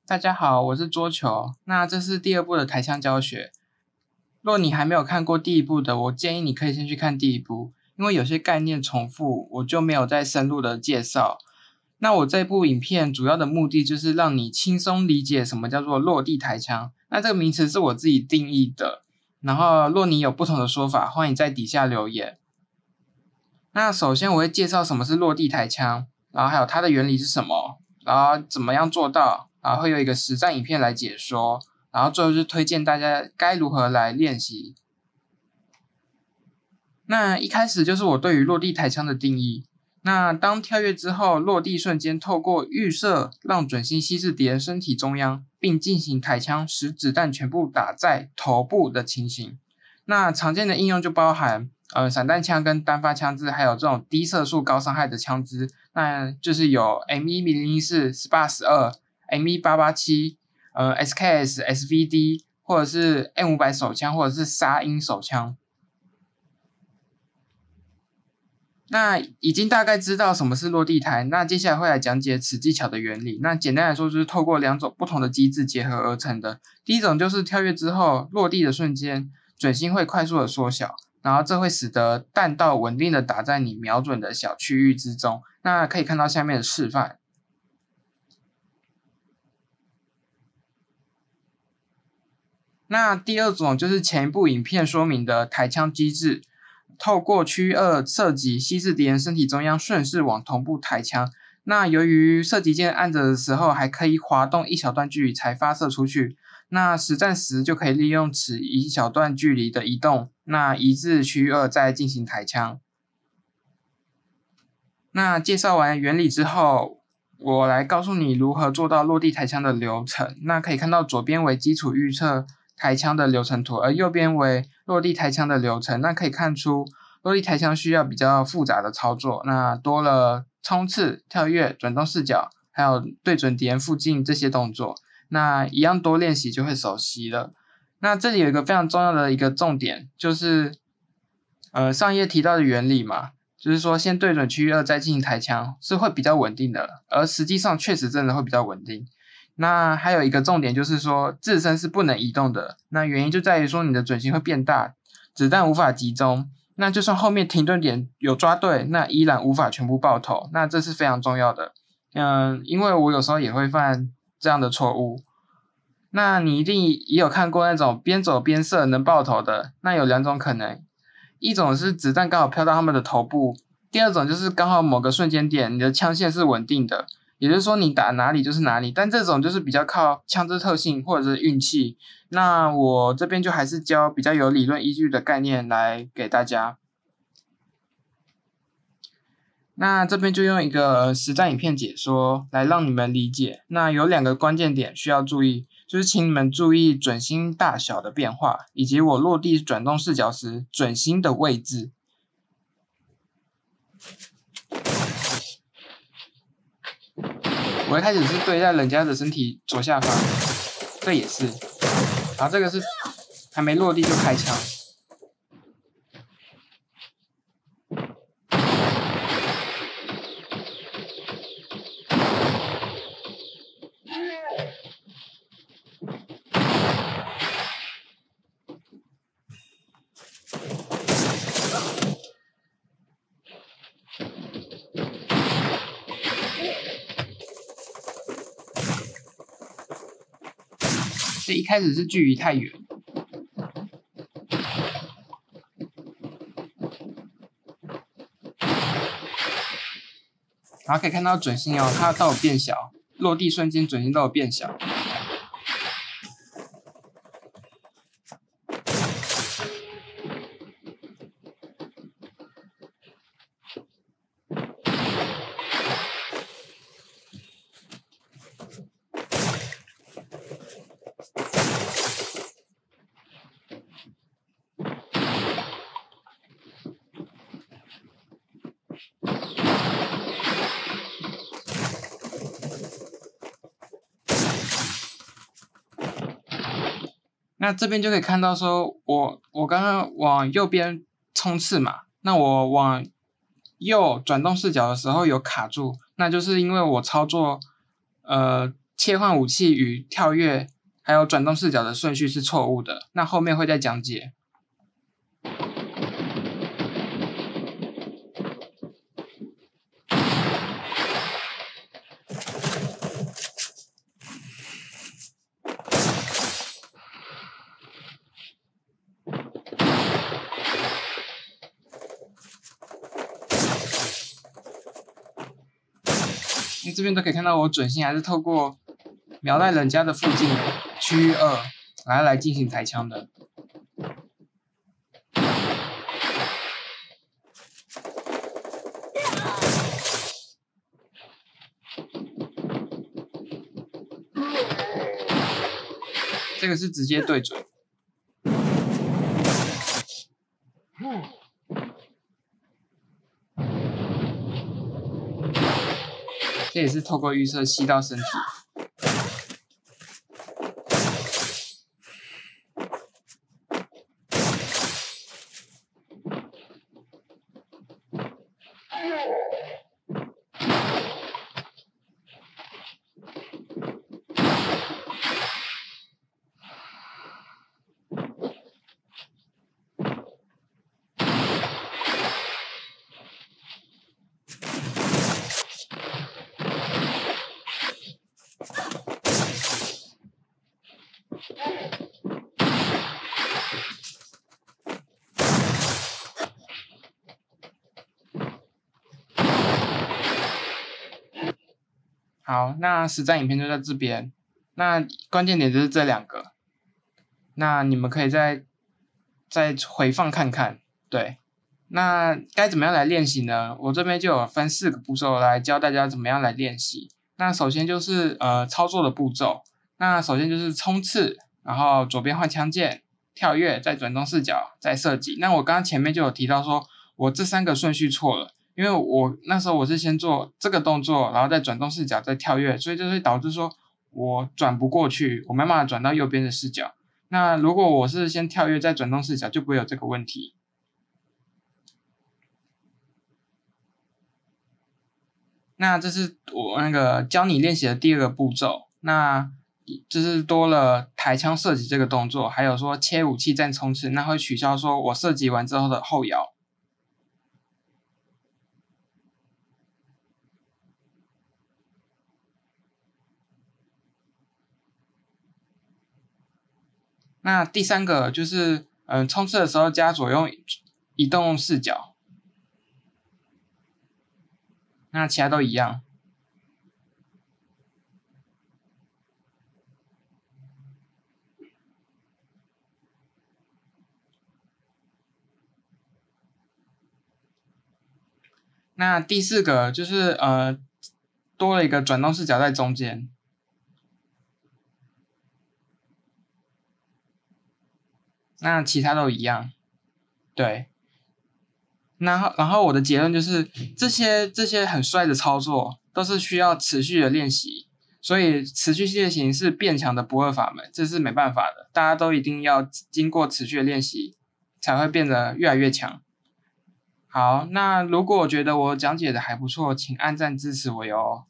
大家好，我是桌球。那这是第二部的台腔教学。若你还没有看过第一部的，我建议你可以先去看第一部，因为有些概念重复，我就没有再深入的介绍。那我这部影片主要的目的就是让你轻松理解什么叫做落地台腔。那这个名词是我自己定义的，然后若你有不同的说法，欢迎在底下留言。那首先我会介绍什么是落地台腔，然后还有它的原理是什么，然后怎么样做到，然后会有一个实战影片来解说，然后最后就是推荐大家该如何来练习。那一开始就是我对于落地台腔的定义。那当跳跃之后，落地瞬间透过预射让准星吸至敌人身体中央，并进行台枪，使子弹全部打在头部的情形。那常见的应用就包含散弹枪跟单发枪支，还有这种低射速高伤害的枪支，那就是有 M1-014、SPA-12、M1887、SKS、SVD， 或者是 M500 手枪，或者是沙鹰手枪。那已经大概知道什么是落地台，那接下来会来讲解此技巧的原理。那简单来说，就是透过两种不同的机制结合而成的。第一种就是跳跃之后落地的瞬间，准星会快速的缩小，然后这会使得弹道稳定的打在你瞄准的小区域之中。那可以看到下面的示范。那第二种就是前一部影片说明的台枪机制。透过区域2射击吸至敌人身体中央，顺势往头部抬枪。那由于射击键按着的时候还可以滑动一小段距离才发射出去，那实战时就可以利用此一小段距离的移动，那移至区域2再进行抬枪。那介绍完原理之后，我来告诉你如何做到落地抬枪的流程。那可以看到左边为基础预测抬枪的流程图，而右边为落地抬枪的流程。那可以看出落地抬枪需要比较复杂的操作，那多了冲刺、跳跃、转动视角，还有对准敌人附近这些动作。那一样多练习就会熟悉了。那这里有一个非常重要的一个重点，就是上一页提到的原理嘛，就是说先对准区域2再进行抬枪是会比较稳定的，而实际上确实真的会比较稳定。那还有一个重点就是说自身是不能移动的，那原因就在于说你的准星会变大，子弹无法集中，那就算后面停顿点有抓对，那依然无法全部爆头，那这是非常重要的。因为我有时候也会犯这样的错误。那你一定也有看过那种边走边射能爆头的，那有两种可能，一种是子弹刚好飘到他们的头部，第二种就是刚好某个瞬间点你的枪线是稳定的，也就是说你打哪里就是哪里，但这种就是比较靠枪支特性或者是运气。那我这边就还是教比较有理论依据的概念来给大家。那这边就用一个实战影片解说来让你们理解。那有两个关键点需要注意，就是请你们注意准星大小的变化，以及我落地转动视角时准星的位置。我一开始是对在人家的身体左下方，这也是，然后这个是还没落地就开枪。这一开始是距离太远，然后可以看到准星哦，它都有变小，落地瞬间准星都有变小。那这边就可以看到说我刚刚往右边冲刺嘛，那我往右转动视角的时候有卡住，那就是因为我操作切换武器与跳跃还有转动视角的顺序是错误的，那后面会再讲解。这边都可以看到我准星还是透过瞄在人家的附近区域2来进行抬枪的。这个是直接对准。这也是透过预测吸到身体。好，那实战影片就在这边。那关键点就是这2个，那你们可以再回放看看。对，那该怎么样来练习呢？我这边就有分4个步骤来教大家怎么样来练习。那首先就是操作的步骤。那首先就是冲刺，然后左边换枪键，跳跃，再转动视角，再射击。那我刚刚前面就有提到说，我这3个顺序错了。因为我那时候我是先做这个动作，然后再转动视角，再跳跃，所以就会导致说我转不过去，我没办法转到右边的视角。那如果我是先跳跃再转动视角，就不会有这个问题。那这是我那个教你练习的第2个步骤，那就是多了抬枪射击这个动作，还有说切武器再冲刺，那会取消说我射击完之后的后摇。那第3个就是冲刺的时候加左右移动视角，那其他都一样。那第4个就是多了一个转动视角在中间。那其他都一样，对。然后我的结论就是这些很帅的操作都是需要持续的练习，所以持续练习是变强的不二法门，这是没办法的，大家都一定要经过持续的练习才会变得越来越强。好，那如果觉得我讲解的还不错，请按赞支持我哟。